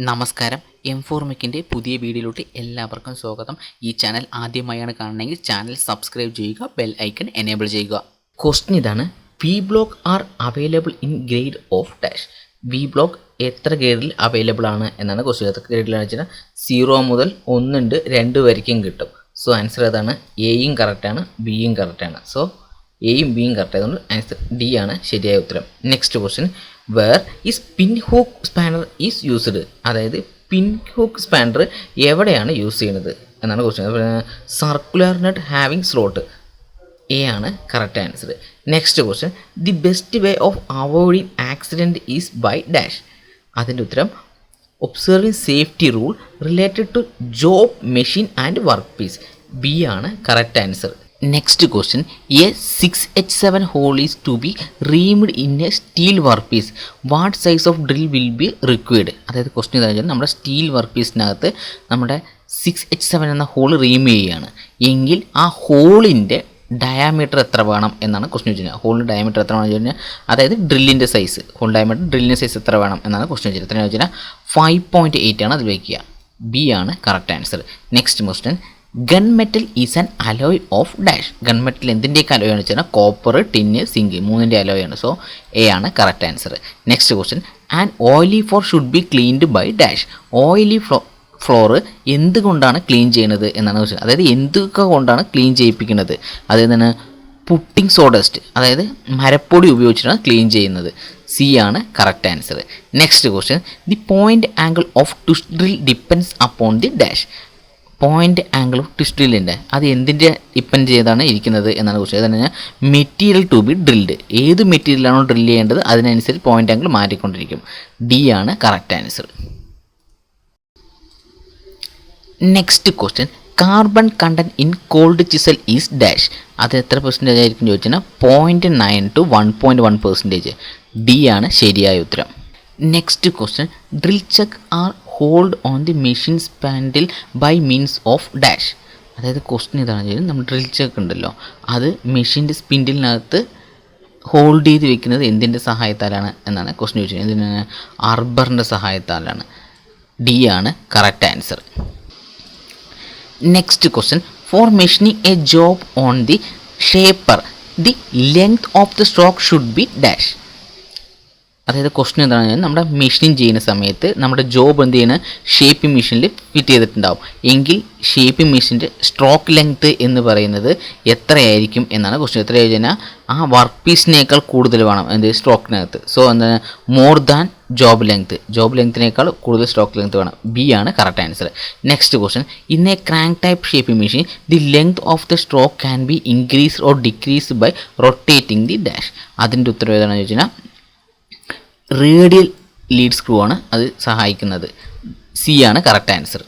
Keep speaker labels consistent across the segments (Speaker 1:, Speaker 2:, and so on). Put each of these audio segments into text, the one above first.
Speaker 1: നമസ്കാരം. എംഫോർമിക്കിൻ്റെ പുതിയ വീഡിയോയിലോട്ട് എല്ലാവർക്കും സ്വാഗതം. ഈ ചാനൽ ആദ്യമായാണ് കാണണമെങ്കിൽ ചാനൽ സബ്സ്ക്രൈബ് ചെയ്യുക, ബെൽ ഐക്കൺ എനേബിൾ ചെയ്യുക. ക്വസ്റ്റ്യൻ ഇതാണ്: V block are available in grade of dash. V block എത്ര ഗ്രേഡിൽ അവൈലബിൾ ആണ് എന്നാണ് ക്വസ്റ്റ്യൻ. എത്ര ഗ്രേഡിലാണെന്ന് വെച്ചാൽ 0 മുതൽ 1 ഉണ്ട്, 2 വരയ്ക്കും കിട്ടും. സോ ആൻസർ ഏതാണ്? എയും കറക്റ്റാണ്, ബിയും കറക്റ്റാണ്. സോ എയും ബിയും കറക്റ്റ് ആയതുകൊണ്ട് ആൻസർ ഡി ആണ് ശരിയായ ഉത്തരം. Next question: where is pin hook spanner is used. അതായത് പിൻ ഹൂക്ക് സ്പാനർ എവിടെയാണ് യൂസ് ചെയ്യുന്നത് എന്നാണ് question. Circular nut having slot. A ആണ് correct answer. Next question: the best way of avoiding accident is by dash. അതിൻ്റെ ഉത്തരം observing safety rule related to job, machine and work piece. B ആണ് correct answer. Next question: a 6H7 hole is to be reamed in a steel work piece. What size of drill will be required. അതായത് question എന്ന് വെച്ചാൽ നമ്മുടെ steel work പീസിനകത്ത് നമ്മുടെ 6H7 എന്ന whole Reem ചെയ്യുകയാണ് എങ്കിൽ ആ ഹോളിൻ്റെ ഡയാമീറ്റർ എത്ര വേണം എന്നാണ് ക്വസ്റ്റ്യൻ വെച്ചിരുന്നത്. ഹോളിൻ്റെ ഡയാമീറ്റർ എത്ര വേണമെന്ന് വെച്ച് കഴിഞ്ഞാൽ, അതായത് ഡ്രില്ലിൻ്റെ സൈസ്, ഹോൾ ഡയാമീറ്റർ ഡ്രില്ലിൻ്റെ സൈസ് എത്ര വേണം എന്നാണ് ക്വസ്റ്റ്യൻ വെച്ചിരുന്നത്. എത്രയാണെന്ന് വെച്ച് കഴിഞ്ഞാൽ 5.8 ആണ് അത് വയ്ക്കുക. ബി ആണ് correct answer. Next question: gun metal is an alloy of dash. Gun metal എന്തിൻ്റെയൊക്കെ അലോയ് ആണ് വെച്ചാൽ കോപ്പർ, ടിന്ന്, സിങ്ക്, മൂന്നിൻ്റെ അലോയ് ആണ്. സോ എ ആണ് correct answer. Next question: and oily floor should be cleaned by dash. Oily floor എന്തുകൊണ്ടാണ് clean ചെയ്യുന്നത് എന്നാണ് question. അതായത് എന്തൊക്കെ കൊണ്ടാണ് ക്ലീൻ ചെയ്യിപ്പിക്കുന്നത്. അതായത് തന്നെ പുട്ടിംഗ് സോഡസ്റ്റ്, അതായത് മരപ്പൊടി ഉപയോഗിച്ചിട്ടാണ് ക്ലീൻ ചെയ്യുന്നത്. സി ആണ് correct answer. Next question: the point angle of twist drill depends upon the dash. Point angle of twist ഡ്രില്ലിൻ്റെ അത് എന്തിൻ്റെ ഡിപ്പെൻഡ് ചെയ്താണ് ഇരിക്കുന്നത് എന്നാണ് ക്വസ്റ്റ്യൻ. അതെന്ന് പറഞ്ഞാൽ മെറ്റീരിയൽ ടു ബി ഡ്രിൽഡ്. ഏത് മെറ്റീരിയലാണോ ഡ്രിൽ ചെയ്യേണ്ടത് അതിനനുസരിച്ച് പോയിൻ്റ് ആംഗിൾ മാറ്റിക്കൊണ്ടിരിക്കും. ഡി ആണ് correct answer. Next question: carbon content in called chisel is dash. അത് എത്ര പെർസെൻറ്റേജ് ആയിരിക്കും ചോദിച്ചാൽ 0.9 to 1.1%. ഡി ആണ് ശരിയായ ഉത്തരം. Next question: drill chuck are hold on the machine spindle by means of dash. അതായത് question ഇതാണ്, നമ്മൾ ഡ്രിൽ ചെക്ക് ഉണ്ടല്ലോ അത് മെഷീൻ്റെ സ്പിൻഡിലിനകത്ത് ഹോൾഡ് ചെയ്ത് വെക്കുന്നത് എന്തിൻ്റെ സഹായത്താലാണ് എന്നാണ് ക്വസ്റ്റ്യൻ ചോദിച്ചത്. എന്തിനാണ്? ആർബറിൻ്റെ സഹായത്താലാണ്. ഡി ആണ് correct answer. Next question: four machining A job on the shaper the length of the stroke should be dash. അതായത് ക്വസ്റ്റ്യൻ എന്താണെന്ന് പറഞ്ഞാൽ നമ്മുടെ മെഷീനിങ് ചെയ്യുന്ന സമയത്ത് നമ്മുടെ ജോബ് എന്ത് ചെയ്യുന്ന ഷേപ്പിംഗ് മെഷീനിൽ ഫിറ്റ് ചെയ്തിട്ടുണ്ടാവും എങ്കിൽ ഷേപ്പിംഗ് മെഷീൻ്റെ സ്ട്രോക്ക് ലെങ്ത്ത് എന്ന് പറയുന്നത് എത്രയായിരിക്കും എന്നാണ് ക്വസ്റ്റ്യൻ. എത്ര കഴിഞ്ഞാൽ ആ വർക്ക് പീസിനേക്കാൾ കൂടുതൽ വേണം എന്ത് സ്ട്രോക്കിനകത്ത്. സോ എന്താണ്? മോർ ദാൻ ജോബ് ലെങ്ത്തിനേക്കാൾ കൂടുതൽ സ്ട്രോക്ക് ലെങ്ത്ത് വേണം. ബി ആണ് correct answer. Next question: in a crank type shaping machine the length of the stroke can be increase or decrease by rotating the dash. അതിൻ്റെ ഉത്തരം ഏതാണെന്ന് ചോദിച്ചാൽ radial lead screw ആണ് അത് സഹായിക്കുന്നത്. സി ആണ് correct answer.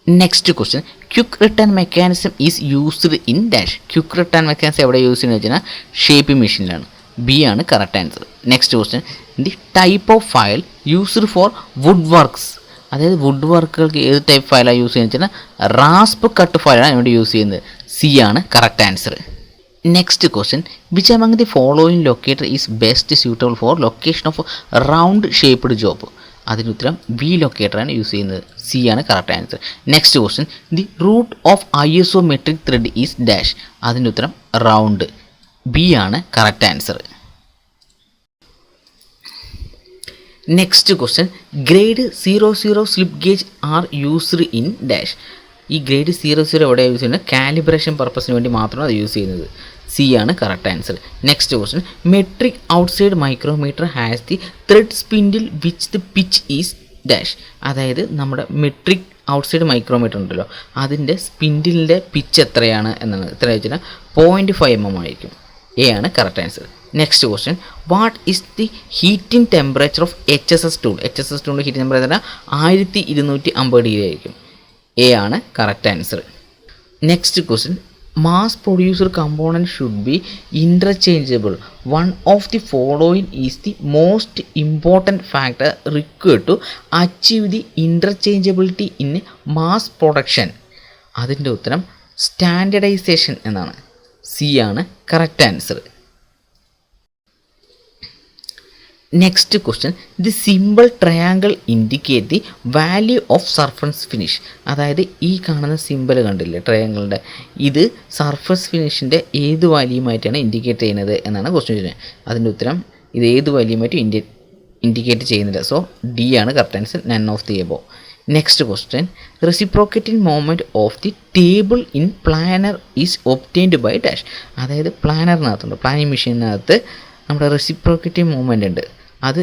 Speaker 1: Next question: quick return mechanism is used in dash. Quick return mechanism എവിടെ use ചെയ്യുന്നത് വെച്ചാൽ ഷേപ്പിംഗ് മെഷീനിലാണ്. ബി ആണ് correct answer. Next question: the type of file used for wood works. അതായത് വുഡ് വർക്കുകൾക്ക് ഏത് type ഫയലാണ് use ചെയ്യുന്നത് വെച്ചാൽ റാസ്പ് കട്ട് ഫയലാണ് ഇവിടെ യൂസ് ചെയ്യുന്നത്. സി ആണ് correct answer. Next question: which among the following locator is best suitable for location of round shaped job. അതിന് ഉത്തരം ബി ലൊക്കേറ്ററാണ് യൂസ് ചെയ്യുന്നത്. സി ആണ് correct answer. Next question: the root of isometric thread is dash. അതിൻ്റെ ഉത്തരം round. B ആണ് correct answer. Next question: grade 00 slip gauge are used in dash. ഈ grade 00 എവിടെയാണ് യൂസ് ചെയ്യുന്നത്? കാലിബ്രേഷൻ പർപ്പസിന് വേണ്ടി മാത്രമാണ് അത് യൂസ് ചെയ്യുന്നത്. സി ആണ് correct answer. Next question: metric outside micrometer has the thread spindle which the pitch is dash. അതായത് നമ്മുടെ മെട്രിക് ഔട്ട്സൈഡ് മൈക്രോമീറ്റർ ഉണ്ടല്ലോ അതിൻ്റെ സ്പിൻഡിലിൻ്റെ പിച്ച് എത്രയാണ് എന്നാണ്. എത്ര വെച്ചാൽ 0.5 mm ആയിരിക്കും. എ ആണ് correct answer. Next question: what is the heating temperature of HSS tool. HSS ടൂളിൻ്റെ ഹീറ്റിംഗ് ടെമ്പറേച്ചർ 1250 ഡിഗ്രി ആയിരിക്കും. എ ആണ് correct answer. Next question: mass producer component should be interchangeable. One of the following is the most important factor required to achieve the interchangeability in mass production. അതിൻ്റെ ഉത്തരം standardisation എന്നാണ്. C ആണ് correct answer. Next question the simple triangle indicate the value of surface finish. അതായത് ഈ കാണുന്ന simple കണ്ടില്ലേ ട്രയാങ്കിളിൻ്റെ, ഇത് surface ഫിനിഷിൻ്റെ ഏത് വാല്യൂമായിട്ടാണ് ഇൻഡിക്കേറ്റ് ചെയ്യുന്നത് എന്നാണ് ക്വസ്റ്റ്യൻ ചോദിച്ചത്. അതിൻ്റെ ഉത്തരം ഇത് ഏത് വാല്യൂമായിട്ട് ഇൻഡിക്കേറ്റ് ചെയ്യുന്നില്ല. സോ ഡി ആണ് correct answer, none of the above. Next question reciprocating movement of the table in planer is obtained by dash. അതായത് പ്ലാനറിനകത്തുണ്ട്, പ്ലാനിങ് മെഷീനകത്ത് നമ്മുടെ റെസിപ്രോക്കേറ്റിംഗ് മൂവ്മെൻ്റ് ഉണ്ട്. അത്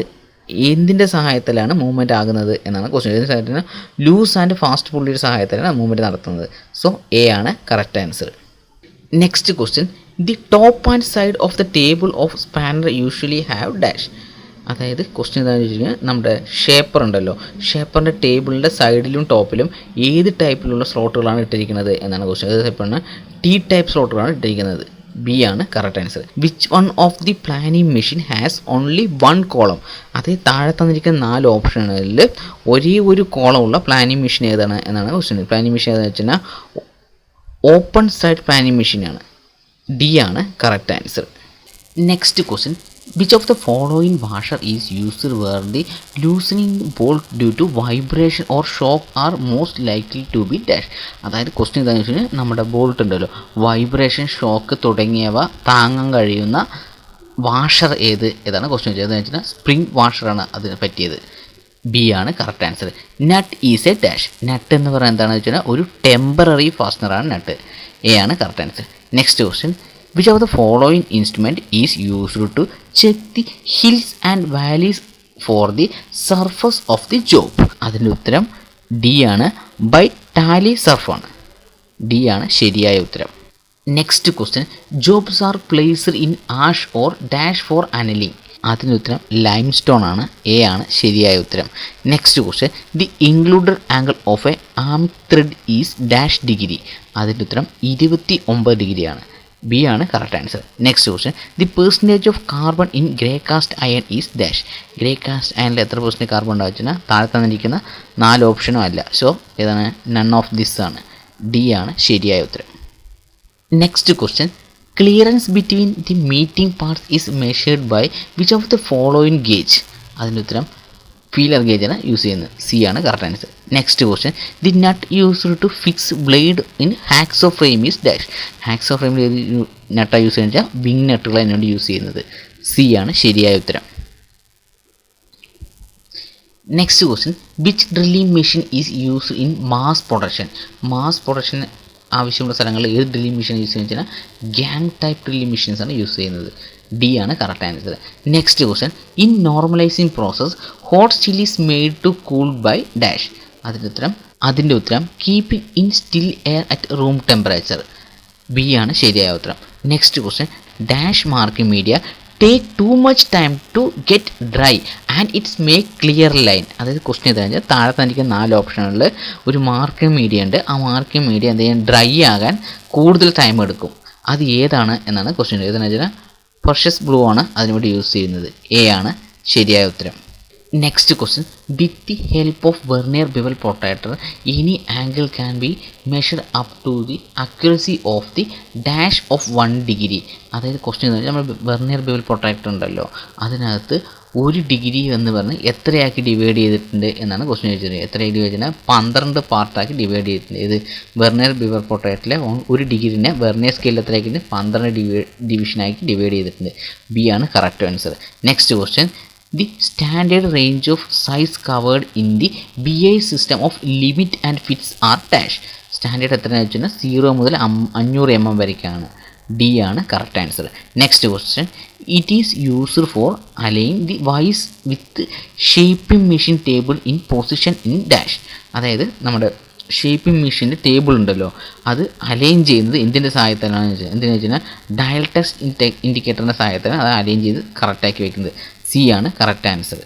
Speaker 1: എന്തിൻ്റെ സഹായത്തിലാണ് മൂവ്മെൻറ്റ് ആകുന്നത് എന്നാണ് ക്വസ്റ്റ്യൻ. ഇതിൻ്റെ സഹായത്തിന് ലൂസ് ആൻഡ് ഫാസ്റ്റ് പുള്ളിയുടെ സഹായത്തിലാണ് മൂവ്മെൻറ്റ് നടത്തുന്നത്. സോ എ ആണ് correct answer. Next question the top and side of the table of spanner usually have dash. അതായത് ക്വസ്റ്റ്യൻ എന്താണെന്ന് വെച്ച് കഴിഞ്ഞാൽ നമ്മുടെ ഷേപ്പർ ഉണ്ടല്ലോ, ഷേപ്പറിൻ്റെ ടേബിളിൻ്റെ സൈഡിലും ടോപ്പിലും ഏത് ടൈപ്പിലുള്ള സ്ലോട്ടുകളാണ് ഇട്ടിരിക്കുന്നത് എന്നാണ് ക്വസ്റ്റ്യൻ. ഏത് ടൈപ്പാണ്? ടി ടൈപ്പ് സ്ലോട്ടുകളാണ് ഇട്ടിരിക്കുന്നത്. ബി ആണ് correct answer. Which one of the planning machine has only one column. അതേ താഴെ തന്നിരിക്കുന്ന 4 ഓപ്ഷനുകളിൽ ഒരേ ഒരു കോളമുള്ള പ്ലാനിങ് മെഷീൻ ഏതാണ് എന്നാണ് ക്വസ്റ്റ്യൻ. പ്ലാനിങ് മെഷീൻ ഏതാണെന്ന് വെച്ച് കഴിഞ്ഞാൽ ഓപ്പൺ സൈഡ് പ്ലാനിങ് മെഷീനാണ്. ഡി ആണ് correct answer. Next question which of the following washer is used where the loosening bolt due to vibration or shock are most likely to be dash. അതായത് question എന്താണെന്ന് വെച്ച് കഴിഞ്ഞാൽ നമ്മുടെ bolt ഉണ്ടല്ലോ, vibration, shock തുടങ്ങിയവ താങ്ങാൻ കഴിയുന്ന വാഷർ ഏതാണ് ക്വസ്റ്റ്യൻ ചെയ്തതെന്ന് വെച്ചാൽ സ്പ്രിംഗ് വാഷറാണ് അതിന് പറ്റിയത്. ബി ആണ് correct answer. Nut is a dash. Nut എന്ന് പറയുന്നത് എന്താണെന്ന് വെച്ചാൽ ഒരു ടെമ്പററി ഫാസ്റ്റനറാണ് നട്ട്. എ ആണ് correct answer. Next question which of the following instrument is used to check the hills and valleys for the surface of the job. അതിൻ്റെ ഉത്തരം D ആണ്, ബൈ ടാലി സർഫാണ്. ഡി ആണ് ശരിയായ ഉത്തരം. Next question jobs are placed in ash or dash for annealing. അതിൻ്റെ ഉത്തരം limestone ആണ്. A ആണ് ശരിയായ ഉത്തരം. Next question the included angle of a acme thread is dash degree. അതിൻ്റെ ഉത്തരം 29 ഡിഗ്രിയാണ്. ബി ആണ് correct answer. Next question the percentage of carbon in grey cast iron is dash. Grey cast അയണിൽ എത്ര പെർസെൻറ്റേജ് കാർബൺ ഉണ്ടാവും വെച്ചാൽ താഴെ തന്നിരിക്കുന്ന 4 ഓപ്ഷനും അല്ല. സോ ഏതാണ്? നൺ ഓഫ് ദിസ് ആണ്. ഡി ആണ് ശരിയായ ഉത്തരം. Next question clearance between the meeting parts is measured by which of the following gauge. അതിൻ്റെ ഉത്തരം ഫീലർ ഗേജാണ് യൂസ് ചെയ്യുന്നത്. സി ആണ് correct answer. Next question the nut used to fix blade in hacksaw frame is dash. Hacksaw ഫ്രെയിമിൽ ഏത് നട്ടാണ് use ചെയ്യുന്നത് വെച്ചാൽ wing നട്ടുകൾ അതിനുവേണ്ടി യൂസ് ചെയ്യുന്നത്. സി ആണ് ശരിയായ ഉത്തരം. Next question which drilling machine is used in mass production. Mass production ആവശ്യമുള്ള സ്ഥലങ്ങളിൽ ഏത് ഡ്രില്ലിംഗ് മെഷീൻ യൂസ് ചെയ്യുന്നത് വെച്ചാൽ ഗ്യാങ് ടൈപ്പ് ഡ്രില്ലിംഗ് മെഷീൻസാണ് യൂസ് ചെയ്യുന്നത്. ഡി ആണ് correct answer. Next question in normalising process hot steel is made to cool by dash. അതിൻ്റെ ഉത്തരം keeping in still air at room temperature. B ആണ് ശരിയായ ഉത്തരം. Next question dash marking media take too much time to get dry and it's make clear line. അതായത് question എന്താ താഴെ തന്നിരിക്കുന്ന 4 ഓപ്ഷനുകളിൽ ഒരു മാർക്കിംഗ് മീഡിയ ഉണ്ട്. ആ മാർക്കിംഗ് മീഡിയ എന്ത് ചെയ്യാൻ ഡ്രൈ ആകാൻ കൂടുതൽ ടൈം എടുക്കും. അത് ഏതാണ് എന്നാണ് ക്വസ്റ്റ്യൻ. ഏതെന്ന് വെച്ചാൽ പ്രഷ്യസ് ബ്ലൂ ആണ് അതിനുവേണ്ടി യൂസ് ചെയ്യുന്നത്. എ ആണ് ശരിയായ ഉത്തരം. Next question with the help of vernier bevel protractor any angle can be measured up to the accuracy of the dash of 1 degree. അതായത് ക്വസ്റ്റ്യൻ എന്ന് വെച്ചാൽ നമ്മൾ വെർനിയർ ബിവൽ പ്രൊട്ടക്ടർ ഉണ്ടല്ലോ, അതിനകത്ത് 1 ഡിഗ്രി എന്ന് പറഞ്ഞ് എത്രയാക്കി ഡിവൈഡ് ചെയ്തിട്ടുണ്ട് എന്നാണ് ക്വസ്റ്റ്യൻ ചോദിച്ചത്. എത്രയാക്കി ഡിവൈഡ് ചെയ്താൽ 12 പാർട്ടാക്കി ഡിവൈഡ് ചെയ്തിട്ടുണ്ട്. ഇത് വെർനിയർ ബിവൽ പ്രൊട്ടക്ടറിലെ 1 ഡിഗ്രിനെ വെർനിയർ സ്കെയിൽ എത്രയാക്കിയിട്ട് 12 ഡിവിഷനാക്കി ഡിവൈഡ് ചെയ്തിട്ടുണ്ട്. ബി ആണ് correct answer. Next question the standard range of size covered in the BI system of limit and fits are dash. Standard എത്രയാണെന്ന് വെച്ചാൽ 0 മുതൽ 500 mm വരയ്ക്കാണ്. ഡി ആണ് correct answer. Next question it is used for align the vice with shaping machine table in position in dash. അതായത് നമ്മുടെ shaping മെഷീൻ്റെ table ഉണ്ടല്ലോ, അത് അലൈൻ ചെയ്യുന്നത് എന്തിൻ്റെ സഹായത്തിലാണ് വെച്ചാൽ എന്തിനാ വെച്ചാൽ ഡയൽ ടെസ്റ്റ് ഇൻഡിക്കേറ്ററിൻ്റെ സഹായത്തിലാണ് അത് അലൈൻ ചെയ്ത് കറക്റ്റാക്കി വെക്കുന്നത്. സി ആണ് കറക്റ്റ് ആൻസർ.